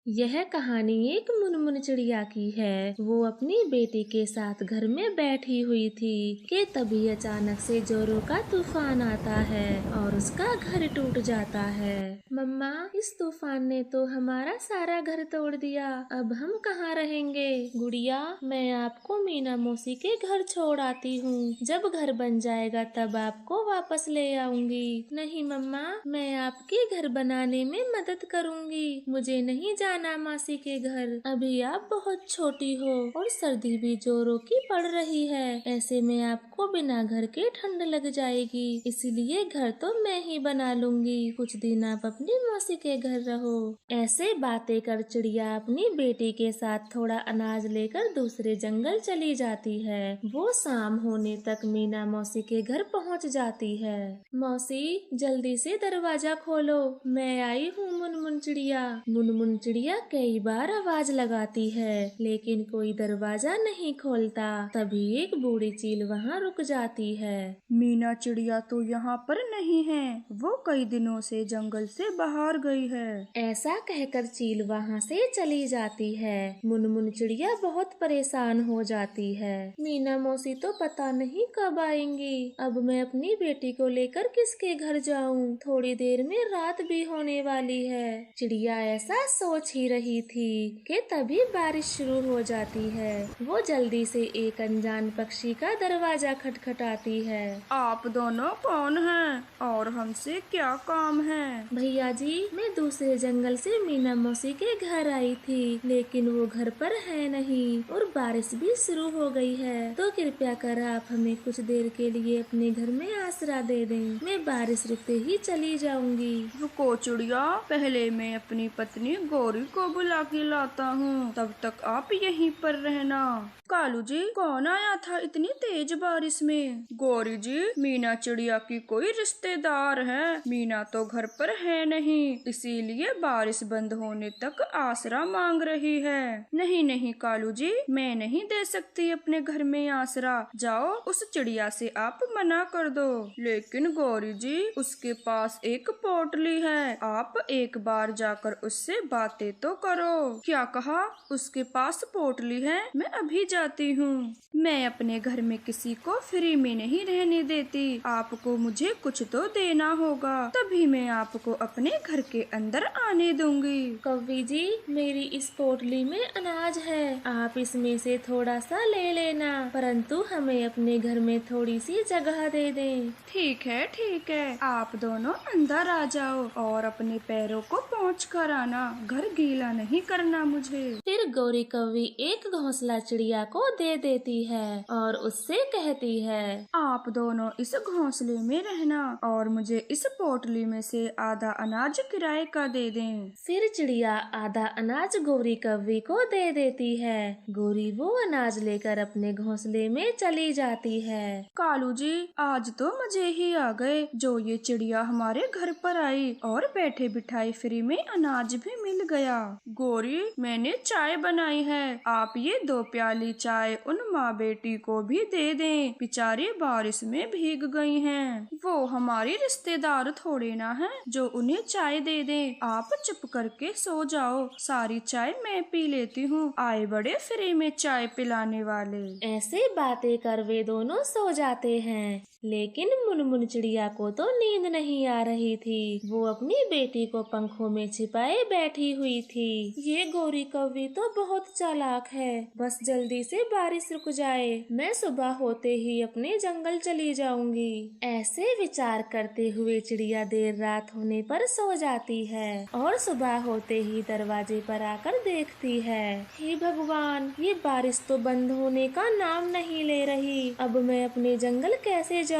यह कहानी एक मुनमुन चिड़िया की है। वो अपनी बेटी के साथ घर में बैठी हुई थी कि तभी अचानक से जोरों का तूफान आता है और उसका घर टूट जाता है। मम्मा, इस तूफान ने तो हमारा सारा घर तोड़ दिया, अब हम कहाँ रहेंगे? गुड़िया, मैं आपको मीना मौसी के घर छोड़ आती हूँ, जब घर बन जाएगा तब आपको वापस ले आऊंगी। नहीं मम्मा, मैं आपके घर बनाने में मदद करूंगी, मुझे नहीं जाना मासी के घर। अभी आप बहुत छोटी हो और सर्दी भी जोरों की पड़ रही है, ऐसे में आपको बिना घर के ठंड लग जाएगी, इसलिए घर तो मैं ही बना लूंगी। कुछ दिन आप अपनी मौसी के घर रहो। ऐसे बातें कर चिड़िया अपनी बेटी के साथ थोड़ा अनाज लेकर दूसरे जंगल चली जाती है। वो शाम होने तक मीना मौसी के घर पहुंच जाती है। मौसी, जल्दी से दरवाजा खोलो, मैं आई हूँ मुनमुन चिड़िया। मुनमुन चिड़िया कई बार आवाज लगाती है लेकिन कोई दरवाजा नहीं खोलता। तभी एक बूढ़ी चील वहाँ रुक जाती है। मीना चिड़िया तो यहाँ पर नहीं है, वो कई दिनों से जंगल से बाहर गई है। ऐसा कहकर चील वहाँ से चली जाती है। मुनमुन चिड़िया बहुत परेशान हो जाती है। मीना मौसी तो पता नहीं कब आएंगी, अब मैं अपनी बेटी को लेकर किसके घर जाऊँ? थोड़ी देर में रात भी होने वाली है। चिड़िया ऐसा सोच ही रही थी कि तभी बारिश शुरू हो जाती है। वो जल्दी से एक अनजान पक्षी का दरवाजा खटखटाती है। आप दोनों कौन हैं और हमसे क्या काम है? भैया जी, मैं दूसरे जंगल से मीना मौसी के घर आई थी, लेकिन वो घर पर है नहीं और बारिश भी शुरू हो गई है, तो कृपया कर आप हमें कुछ देर के लिए अपने घर में आसरा दे दें। मैं बारिश रुकते ही चली जाऊंगी। रुको चिड़िया, पहले मैं अपनी पत्नी गौरी को बुला के लाता हूँ, तब तक आप यहीं पर रहना। कालू जी, कौन आया था इतनी तेज बारिश में? गौरी जी, मीना चिड़िया की कोई रिश्तेदार है, मीना तो घर पर है नहीं, इसीलिए बारिश बंद होने तक आसरा मांग रही है। नहीं नहीं कालू जी, मैं नहीं दे सकती अपने घर में आसरा, जाओ उस चिड़िया से आप मना कर दो। लेकिन गौरी जी, उसके पास एक पोटली है, आप एक बार जाकर उससे बातें तो करो। क्या कहा? उसके पास पोटली है? मैं अभी जाती हूँ। मैं अपने घर में किसी को फ्री में नहीं रहने देती, आपको मुझे कुछ तो देना होगा, तभी मैं आपको अपने घर के अंदर आने दूंगी। कौवी जी, मेरी इस पोटली में अनाज है, आप इसमें से थोड़ा सा ले लेना, परंतु हमें अपने घर में थोड़ी सी जगह दे दें। ठीक है, आप दोनों अंदर आ जाओ और अपने पैरों को पोंछ कर आना, घर गीला नहीं करना मुझे। फिर गौरी कौवी एक घोंसला चिड़िया को दे देती है और उससे कहती है, आप दोनों इस घोंसले में रहना और मुझे इस पोटली में से आधा अनाज किराए का दे दें। फिर चिड़िया आधा अनाज गौरी कौवी को दे देती है। गौरी वो अनाज लेकर अपने घोंसले में चली जाती है। कालू जी, आज तो मजे ही आ गए, जो ये चिड़िया हमारे घर पर आई और बैठे बिठाई फ्री में अनाज भी मिल गया। गौरी, मैंने चाय बनाई है, आप ये 2 प्याली चाय उन माँ बेटी को भी दे दें, बेचारी बारिश में भीग गई हैं। वो हमारी रिश्तेदार थोड़े ना हैं जो उन्हें चाय दे दें। आप चुप करके सो जाओ, सारी चाय मैं पी लेती हूँ, आए बड़े फ्री में चाय पिलाने वाले। ऐसे बातें कर वे दोनों सो जाते हैं। लेकिन मुनमुन चिड़िया को तो नींद नहीं आ रही थी, वो अपनी बेटी को पंखों में छिपाए बैठी हुई थी। ये गौरी कौवी तो बहुत चालाक है, बस जल्दी से बारिश रुक जाए, मैं सुबह होते ही अपने जंगल चली जाऊंगी। ऐसे विचार करते हुए चिड़िया देर रात होने पर सो जाती है और सुबह होते ही दरवाजे पर आकर देखती है, हे भगवान, ये बारिश तो बंद होने का नाम नहीं ले रही, अब मैं अपने जंगल कैसे जाऊंगी?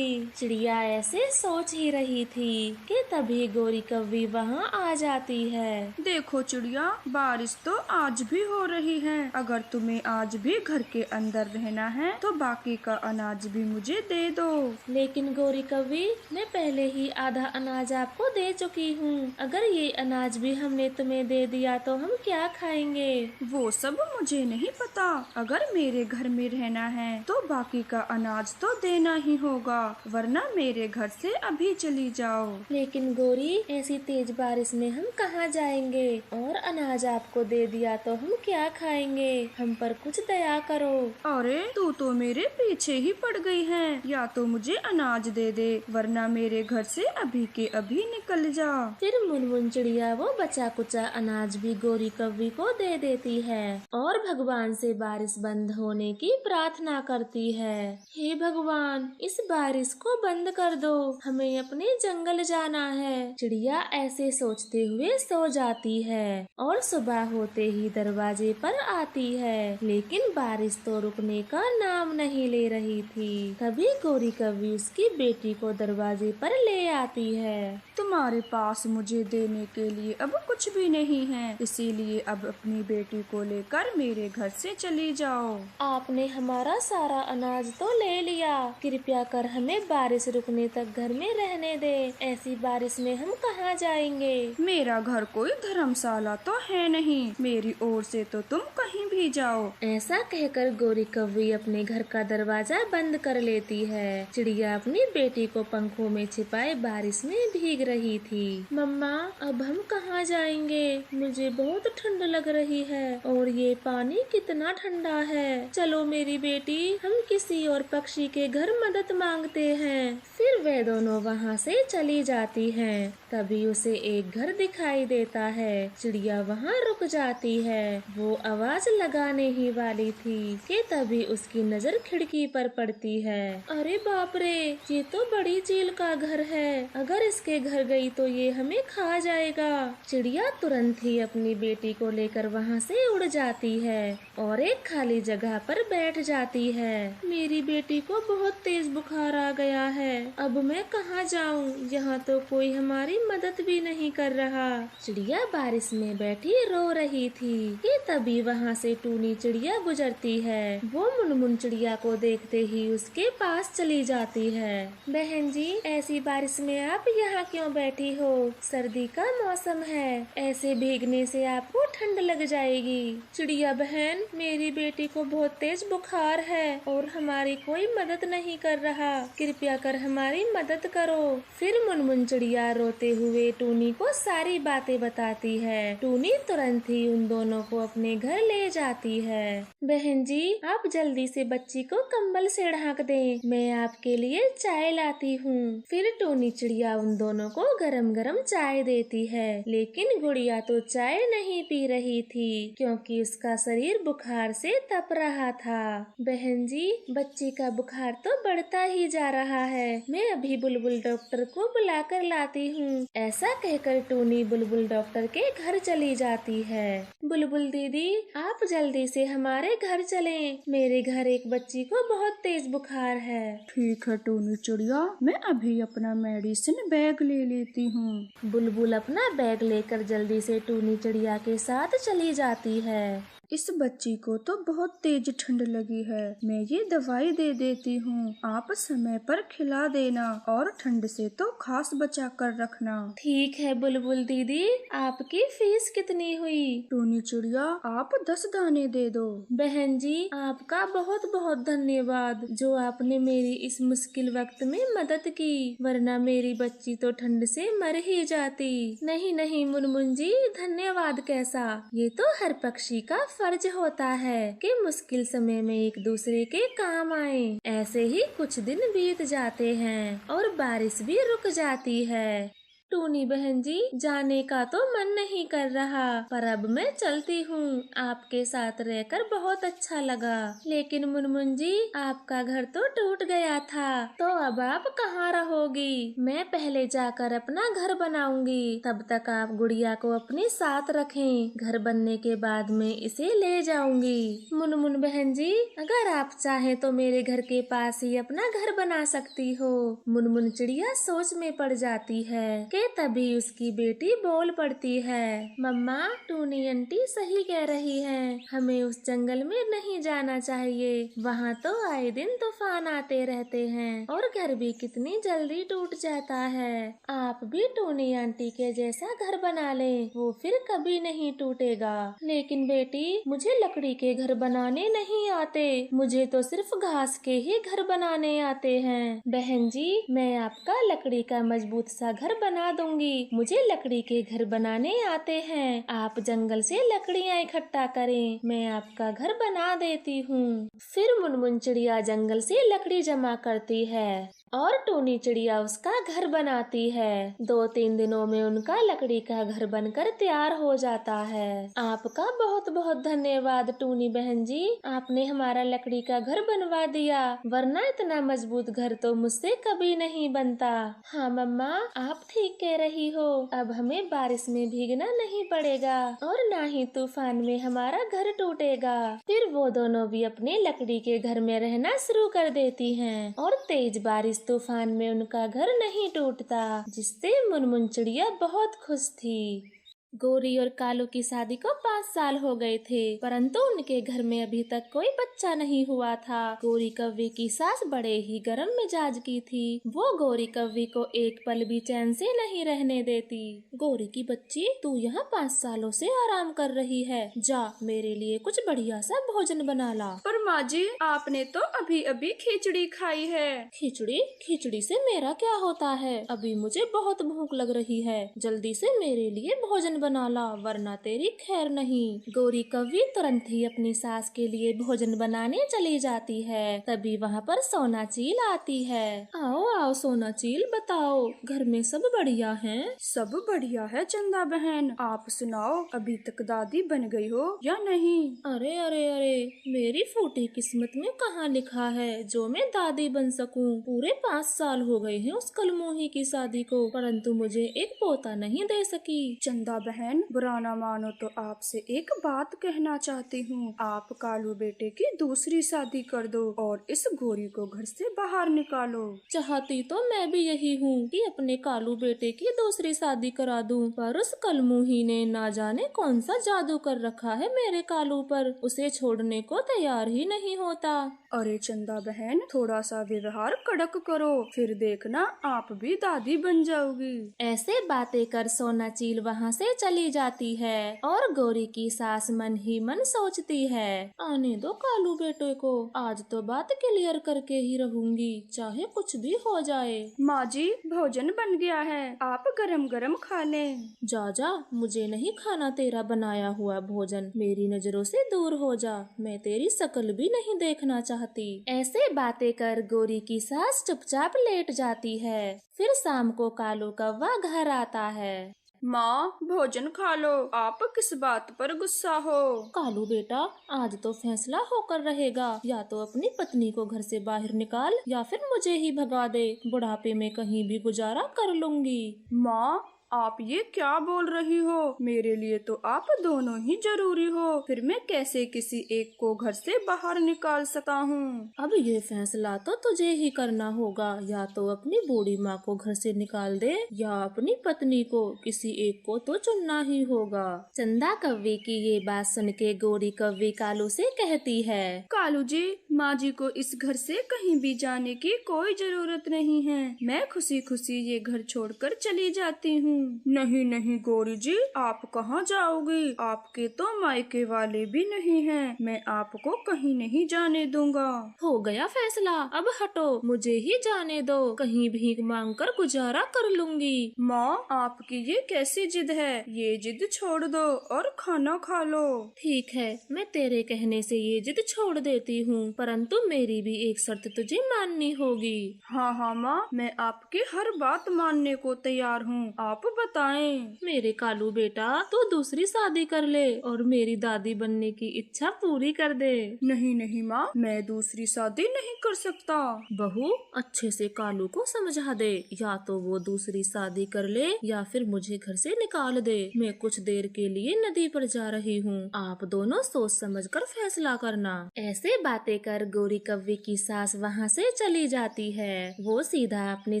चिड़िया ऐसे सोच ही रही थी कि तभी गौरी कौवी वहाँ आ जाती है। देखो चिड़िया, बारिश तो आज भी हो रही है, अगर तुम्हें आज भी घर के अंदर रहना है तो बाकी का अनाज भी मुझे दे दो। लेकिन गौरी कौवी, मैं पहले ही आधा अनाज आपको दे चुकी हूँ, अगर ये अनाज भी हमने तुम्हें दे दिया तो हम क्या खाएंगे? वो सब मुझे नहीं पता, अगर मेरे घर में रहना है तो बाकी का अनाज तो देना ही होगा, वरना मेरे घर से अभी चली जाओ। लेकिन गौरी, ऐसी तेज बारिश में हम कहाँ जाएंगे? और अनाज आपको दे दिया तो हम क्या खाएंगे? हम पर कुछ दया करो। अरे तू तो मेरे पीछे ही पड़ गई है, या तो मुझे अनाज दे दे, वरना मेरे घर से अभी के अभी निकल जा। फिर मुनमुन चिड़िया वो बचा कुचा अनाज भी गौरी कव्वी को दे देती है और भगवान से बारिश बंद होने की प्रार्थना करती है। हे भगवान, इस बारिश को बंद कर दो, हमें अपने जंगल जाना है। चिड़िया ऐसे सोचते हुए सो जाती है और सुबह होते ही दरवाजे पर आती है, लेकिन बारिश तो रुकने का नाम नहीं ले रही थी। तभी गौरी कव्वी उसकी बेटी को दरवाजे पर ले आती है। तुम्हारे पास मुझे देने के लिए अब कुछ भी नहीं है, इसीलिए अब अपनी बेटी को लेकर मेरे घर से चली जाओ। आपने हमारा सारा अनाज तो ले लिया, कृपया कर हमें बारिश रुकने तक घर में रहने दे। ऐसी बारिश में हम कहाँ जाएंगे? मेरा घर कोई धर्मशाला तो है नहीं, मेरी ओर से तो तुम कहीं भी जाओ। ऐसा कहकर गौरी कव्वी अपने घर का दरवाजा बंद कर लेती है। चिड़िया अपनी बेटी को पंखों में छिपाए बारिश में भीग रही थी। मम्मा, अब हम कहाँ जाएंगे? मुझे बहुत ठंड लग रही है और ये पानी कितना ठंडा है। चलो मेरी बेटी, हम किसी और पक्षी के घर मदद मांगते हैं। फिर वे दोनों वहाँ से चली जाती हैं। तभी उसे एक घर दिखाई देता है। चिड़िया वहाँ रुक जाती है। वो आवाज लगाने ही वाली थी कि तभी उसकी नजर खिड़की पर पड़ती है। अरे बाप रे, ये तो बड़ी चील का घर है। अगर इसके घर गई तो ये हमें खा जाएगा। चिड़िया तुरंत ही अपनी बेटी को लेकर वहाँ से उड़ जाती है और एक खाली जगह पर बैठ जाती है। मेरी बेटी को बहुत तेज बुखार आ गया है, अब मैं कहाँ जाऊँ? यहाँ तो कोई हमारी मदद भी नहीं कर रहा। चिड़िया बारिश में बैठी रो रही थी कि तभी वहाँ से टूनी चिड़िया गुजरती है। वो मुनमुन चिड़िया को देखते ही उसके पास चली जाती है। बहन जी, ऐसी बारिश में आप यहाँ क्यों बैठी हो? सर्दी का मौसम है, ऐसे भीगने से आपको ठंड लग जाएगी। चिड़िया बहन, मेरी बेटी को बहुत तेज बुखार है और हमारी कोई मदद नहीं कर रहा, कृपया कर हमारी मदद करो। फिर मुनमुन चिड़िया रोते हुए टूनी को सारी बातें बताती है। टूनी तुरंत ही उन दोनों को अपने घर ले जाती है। बहन जी, आप जल्दी से बच्ची को कंबल से ढक दें, मैं आपके लिए चाय लाती हूँ। फिर टूनी चिड़िया उन दोनों को गरम गरम चाय देती है, लेकिन गुड़िया तो चाय नहीं पी रही थी क्योंकि उसका शरीर बुखार से तप रहा था। बहन जी, बच्ची का बुखार तो बढ़ता ही जा रहा है, मैं अभी बुलबुल डॉक्टर को बुला कर लाती हूँ। ऐसा कहकर टूनी बुलबुल डॉक्टर के घर चली जाती है। बुलबुल दीदी, आप जल्दी से हमारे घर चलें, मेरे घर एक बच्ची को बहुत तेज बुखार है। ठीक है टूनी चिड़िया, मैं अभी अपना मेडिसिन बैग ले लेती हूँ। बुलबुल अपना बैग लेकर जल्दी से टूनी चिड़िया के साथ चली जाती है। इस बच्ची को तो बहुत तेज ठंड लगी है, मैं ये दवाई दे देती हूँ, आप समय पर खिला देना और ठंड से तो खास बचा कर रखना। ठीक है बुलबुल दीदी, आपकी फीस कितनी हुई? टूनी चिड़िया, आप 10 दाने दे दो। बहन जी, आपका बहुत बहुत धन्यवाद जो आपने मेरी इस मुश्किल वक्त में मदद की, वरना मेरी बच्ची तो ठंड से मर ही जाती। नहीं नहीं मुनमुन जी, धन्यवाद कैसा, ये तो हर पक्षी का फर्ज होता है कि मुश्किल समय में एक दूसरे के काम आए। ऐसे ही कुछ दिन बीत जाते हैं और बारिश भी रुक जाती है। टूनी बहन जी, जाने का तो मन नहीं कर रहा, पर अब मैं चलती हूँ। आपके साथ रहकर बहुत अच्छा लगा, लेकिन मुनमुन जी, आपका घर तो टूट गया था, तो अब आप कहाँ रहोगी? मैं पहले जाकर अपना घर बनाऊंगी, तब तक आप गुड़िया को अपने साथ रखें। घर बनने के बाद मैं इसे ले जाऊंगी। मुनमुन बहन जी, अगर आप चाहें तो मेरे घर के पास ही अपना घर बना सकती हो। मुनमुन चिड़िया सोच में पड़ जाती है कि तभी उसकी बेटी बोल पड़ती है, मम्मा टूनी आंटी सही कह रही हैं, हमें उस जंगल में नहीं जाना चाहिए। वहाँ तो आए दिन तूफान आते रहते हैं और घर भी कितनी जल्दी टूट जाता है। आप भी टूनी आंटी के जैसा घर बना लें, वो फिर कभी नहीं टूटेगा। लेकिन बेटी मुझे लकड़ी के घर बनाने नहीं आते, मुझे तो सिर्फ घास के ही घर बनाने आते हैं। बहन जी मैं आपका लकड़ी का मजबूत सा घर बना दूंगी, मुझे लकड़ी के घर बनाने आते हैं। आप जंगल से लकड़ियाँ इकट्ठा करें, मैं आपका घर बना देती हूँ। फिर मुनमुन चिड़िया जंगल से लकड़ी जमा करती है और टूनी चिड़िया उसका घर बनाती है। 2-3 दिनों में उनका लकड़ी का घर बनकर तैयार हो जाता है। आपका बहुत बहुत धन्यवाद टूनी बहन जी, आपने हमारा लकड़ी का घर बनवा दिया, वरना इतना मजबूत घर तो मुझसे कभी नहीं बनता। हाँ मम्मा आप ठीक कह रही हो, अब हमें बारिश में भीगना नहीं पड़ेगा और ना ही तूफान में हमारा घर टूटेगा। फिर वो दोनों भी अपने लकड़ी के घर में रहना शुरू कर देती हैं और तेज बारिश तूफान में उनका घर नहीं टूटता, जिससे मुनमुन चिड़िया बहुत खुश थी। गोरी और कालू की शादी को 5 साल हो गए थे, परंतु उनके घर में अभी तक कोई बच्चा नहीं हुआ था। गोरी कव्वे की सास बड़े ही गर्म मिजाज की थी, वो गोरी कव्वे को एक पल भी चैन से नहीं रहने देती। गोरी की बच्ची तू यहाँ 5 सालों से आराम कर रही है, जा मेरे लिए कुछ बढ़िया सा भोजन बना ला। पर माँ जी आपने तो अभी अभी खिचड़ी खाई है। खिचड़ी? खिचड़ी से मेरा क्या होता है, अभी मुझे बहुत भूख लग रही है, जल्दी से मेरे लिए भोजन बना ला वरना तेरी खैर नहीं। गोरी कव्वी तुरंत ही अपनी सास के लिए भोजन बनाने चली जाती है। तभी वहाँ पर सोना चील आती है। आओ आओ सोना चील बताओ, घर में सब बढ़िया हैं? सब बढ़िया है चंदा बहन, आप सुनाओ अभी तक दादी बन गई हो या नहीं? अरे अरे अरे मेरी फूटी किस्मत में कहाँ लिखा है जो मैं दादी बन सकूं। पूरे 5 साल हो गए हैं उस कलमोही की शादी को, परंतु मुझे एक पोता नहीं दे सकी। चंदा बहन बुरा ना मानो तो आपसे एक बात कहना चाहती हूँ, आप कालू बेटे की दूसरी शादी कर दो और इस गोरी को घर से बाहर निकालो। चाहती तो मैं भी यही हूँ कि अपने कालू बेटे की दूसरी शादी करा दूं, पर उस कलमुही ने ना जाने कौन सा जादू कर रखा है मेरे कालू पर, उसे छोड़ने को तैयार ही नहीं होता। अरे चंदा बहन थोड़ा सा व्यवहार कड़क करो, फिर देखना आप भी दादी बन जाओगी। ऐसे बातें कर सोना चील वहाँ से चली जाती है और गोरी की सास मन ही मन सोचती है, आने दो कालू बेटे को, आज तो बात क्लियर करके ही रहूंगी, चाहे कुछ भी हो जाए। माँ जी भोजन बन गया है, आप गरम गरम खा लें। जा जा मुझे नहीं खाना तेरा बनाया हुआ भोजन, मेरी नजरों से दूर हो जा, मैं तेरी शक्ल भी नहीं देखना चाहती। ऐसे बातें कर गोरी की सास चुपचाप लेट जाती है। फिर शाम को कालू कौवा घर आता है। माँ भोजन खा लो, आप किस बात पर गुस्सा हो? कालू बेटा आज तो फैसला होकर रहेगा, या तो अपनी पत्नी को घर से बाहर निकाल या फिर मुझे ही भगा दे, बुढ़ापे में कहीं भी गुजारा कर लूंगी। माँ आप ये क्या बोल रही हो, मेरे लिए तो आप दोनों ही जरूरी हो, फिर मैं कैसे किसी एक को घर से बाहर निकाल सकता हूँ? अब ये फैसला तो तुझे ही करना होगा, या तो अपनी बूढ़ी माँ को घर से निकाल दे या अपनी पत्नी को, किसी एक को तो चुनना ही होगा। चंदा कव्वे की ये बात सुन के गोरी कव्वी कालू से कहती है, कालू जी माँ जी को इस घर से कहीं भी जाने की कोई जरूरत नहीं है, मैं खुशी खुशी ये घर छोड़कर चली जाती हूँ। नहीं नहीं गोरी जी आप कहाँ जाओगी, आपके तो मायके वाले भी नहीं हैं, मैं आपको कहीं नहीं जाने दूंगा। हो गया फैसला, अब हटो, मुझे ही जाने दो, कहीं भीख मांग कर गुजारा कर लूंगी। माँ आपकी ये कैसी जिद है, ये जिद छोड़ दो और खाना खा लो। ठीक है मैं तेरे कहने से ये जिद छोड़ देती हूँ, परंतु मेरी भी एक शर्त तुझे माननी होगी। हाँ हाँ माँ मैं आपकी हर बात मानने को तैयार हूँ, आप बताएं। मेरे कालू बेटा, तू दूसरी शादी कर ले और मेरी दादी बनने की इच्छा पूरी कर दे। नहीं नहीं माँ, मैं दूसरी शादी नहीं कर सकता। बहू, अच्छे से कालू को समझा दे, या तो वो दूसरी शादी कर ले या फिर मुझे घर से निकाल दे। मैं कुछ देर के लिए नदी पर जा रही हूँ, आप दोनों सोच समझकर फैसला करना। ऐसे बातें कर गोरी कव्वे की सास वहाँ से चली जाती है। वो सीधा अपनी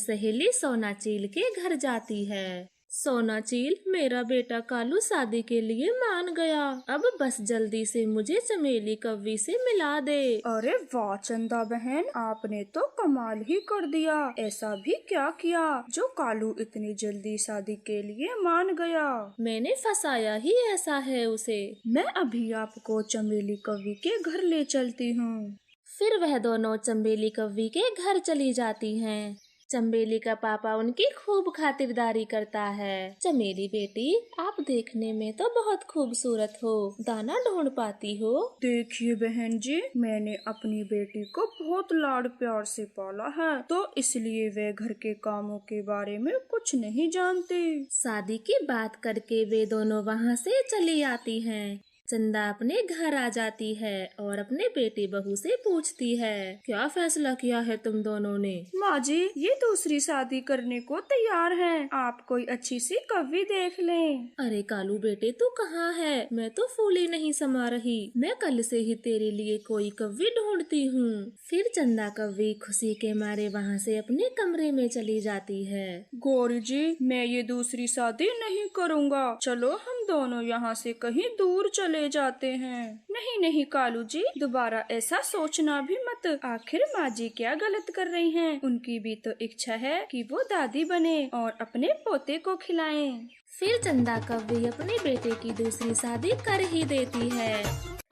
सहेली सोना चील के घर जाती है। सोना चील, मेरा बेटा कालू शादी के लिए मान गया, अब बस जल्दी से मुझे चमेली कव्वी से मिला दे। अरे वाह चंदा बहन, आपने तो कमाल ही कर दिया। ऐसा भी क्या किया जो कालू इतनी जल्दी शादी के लिए मान गया? मैंने फंसाया ही ऐसा है उसे। मैं अभी आपको चमेली कव्वी के घर ले चलती हूँ। फिर वह दोनों चंबेली कव्वी के घर चली जाती हैं। चंबेली का पापा उनकी खूब खातिरदारी करता है। चमेली बेटी, आप देखने में तो बहुत खूबसूरत हो, दाना ढूंढ पाती हो? देखिए बहन जी, मैंने अपनी बेटी को बहुत लाड प्यार से पाला है, तो इसलिए वे घर के कामों के बारे में कुछ नहीं जानती। शादी की बात करके वे दोनों वहाँ से चली आती हैं। चंदा अपने घर आ जाती है और अपने बेटी बहू से पूछती है, क्या फैसला किया है तुम दोनों ने? माँ जी, ये दूसरी शादी करने को तैयार हैं। आप कोई अच्छी सी कव्वी देख लें। अरे कालू बेटे, तू कहाँ है? मैं तो फूली नहीं समा रही, मैं कल से ही तेरे लिए कोई कव्वी ढूंढती हूँ। फिर चंदा कव्वी खुशी के मारे वहाँ से अपने कमरे में चली जाती है। गौरी जी, मैं ये दूसरी शादी नहीं करूँगा, चलो हम दोनों यहाँ से कहीं दूर चले जाते हैं। नहीं नहीं कालू जी, दोबारा ऐसा सोचना भी मत। आखिर माँ जी क्या गलत कर रही हैं? उनकी भी तो इच्छा है कि वो दादी बने और अपने पोते को खिलाएं। फिर चंदा कव्वी अपने बेटे की दूसरी शादी कर ही देती है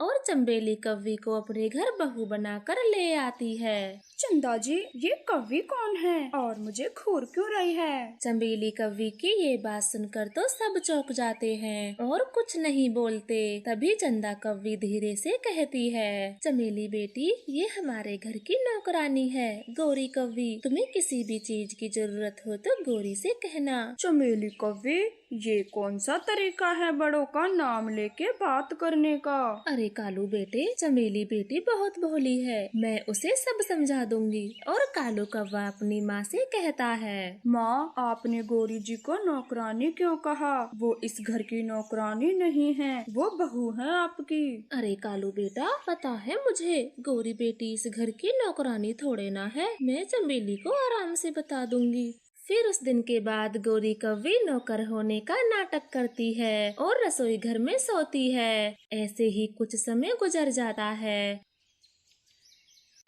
और चंबेली कव्वी को अपने घर बहू बनाकर ले आती है। चंदा जी, ये कव्वी कौन है और मुझे घूर क्यों रही है? चंबेली कव्वी की ये बात सुनकर तो सब चौंक जाते हैं और कुछ नहीं बोलते। तभी चंदा कव्वी धीरे से कहती है, चमेली बेटी, ये हमारे घर की नौकरानी है, गौरी कव्वी। तुम्हें किसी भी चीज की जरूरत हो तो गौरी से कहना। चमेली कव्वी, ये कौन सा तरीका है बड़ों का नाम लेके बात करने का? अरे कालू बेटे, चमेली बेटी बहुत भोली है, मैं उसे सब समझा दूंगी। और कालू कौवा अपनी माँ से कहता है, माँ, आपने गौरी जी को नौकरानी क्यों कहा? वो इस घर की नौकरानी नहीं है, वो बहू है आपकी। अरे कालू बेटा, पता है मुझे, गौरी बेटी इस घर की नौकरानी थोड़े ना है, मैं चमेली को आराम से बता दूंगी। फिर उस दिन के बाद गौरी कव्वी नौकर होने का नाटक करती है और रसोई घर में सोती है। ऐसे ही कुछ समय गुजर जाता है।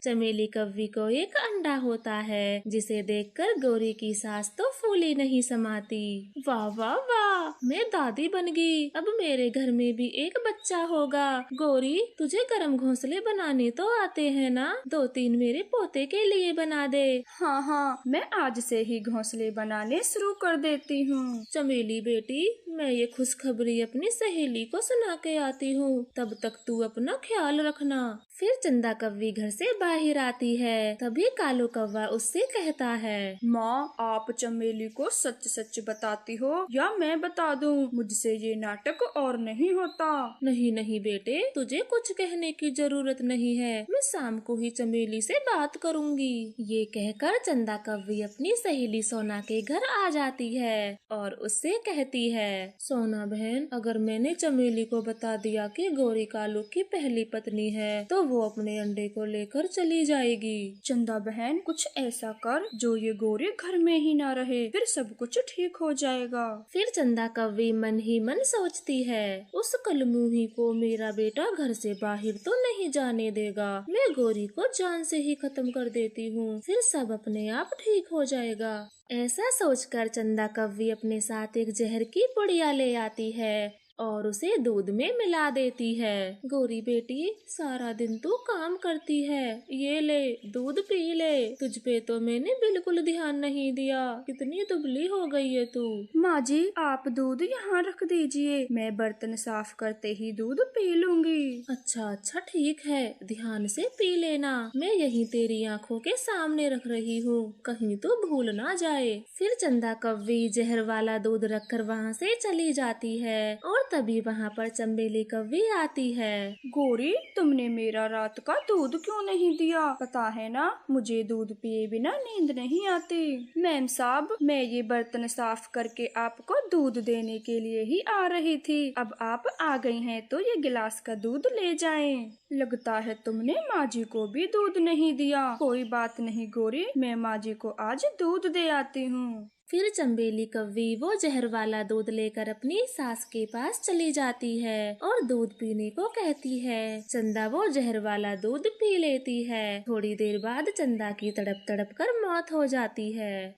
चमेली कव्वी को एक अंडा होता है, जिसे देखकर गौरी की सास तो फूली नहीं समाती। वाह वाह वाह, मैं दादी बन गई, अब मेरे घर में भी एक बच्चा होगा। गौरी, तुझे गर्म घोंसले बनाने तो आते हैं ना? 2-3 मेरे पोते के लिए बना दे। हाँ हाँ, मैं आज से ही घोंसले बनाने शुरू कर देती हूँ। चमेली बेटी, मैं ये खुशखबरी अपनी सहेली को सुना के आती हूँ, तब तक तू अपना ख्याल रखना। फिर चंदा कव्वी घर से बाहर आती है। तभी कालू कौवा उससे कहता है, माँ, आप चमेली को सच सच बताती हो या मैं बता दूँ? मुझसे ये नाटक और नहीं होता। नहीं नहीं बेटे, तुझे कुछ कहने की जरूरत नहीं है, मैं शाम को ही चमेली से बात करूँगी। ये कहकर चंदा कव्वी अपनी सहेली सोना के घर आ जाती है और उससे कहती है, सोना बहन, अगर मैंने चमेली को बता दिया कि गौरी कालू की पहली पत्नी है तो वो अपने अंडे को लेकर चली जाएगी। चंदा बहन, कुछ ऐसा कर जो ये गौरी घर में ही ना रहे, फिर सब कुछ ठीक हो जाएगा। फिर चंदा कव्वी मन ही मन सोचती है, उस कलमुही को मेरा बेटा घर से बाहर तो नहीं जाने देगा, मैं गौरी को जान से ही खत्म कर देती हूँ, फिर सब अपने आप ठीक हो जाएगा। ऐसा सोचकर चंदा कव्वी अपने साथ एक जहर की पुड़िया ले आती है और उसे दूध में मिला देती है। गोरी बेटी, सारा दिन तू काम करती है, ये ले दूध पी ले। तुझ पे तो मैंने बिल्कुल ध्यान नहीं दिया, कितनी दुबली हो गई है तू। माँ जी, आप दूध यहाँ रख दीजिए, मैं बर्तन साफ करते ही दूध पी लूंगी। अच्छा अच्छा ठीक है, ध्यान से पी लेना, मैं यहीं तेरी आंखों के सामने रख रही हूँ, कहीं तो भूल ना जाए। फिर चंदा कव्वी जहर वाला दूध रखकर वहाँ से चली जाती है और तभी वहाँ पर चंबेली कव्वी आती है। गोरी, तुमने मेरा रात का दूध क्यों नहीं दिया? पता है ना, मुझे दूध पिए बिना नींद नहीं आती। मैम साहब, मैं ये बर्तन साफ करके आपको दूध देने के लिए ही आ रही थी। अब आप आ गई हैं तो ये गिलास का दूध ले जाएं। लगता है तुमने माँ जी को भी दूध नहीं दिया। कोई बात नहीं गोरी, मैं माँ जी को आज दूध दे आती हूँ। फिर चंबेली कव्वी वो जहर वाला दूध लेकर अपनी सास के पास चली जाती है और दूध पीने को कहती है। चंदा वो जहर वाला दूध पी लेती है। थोड़ी देर बाद चंदा की तड़प तड़प कर मौत हो जाती है।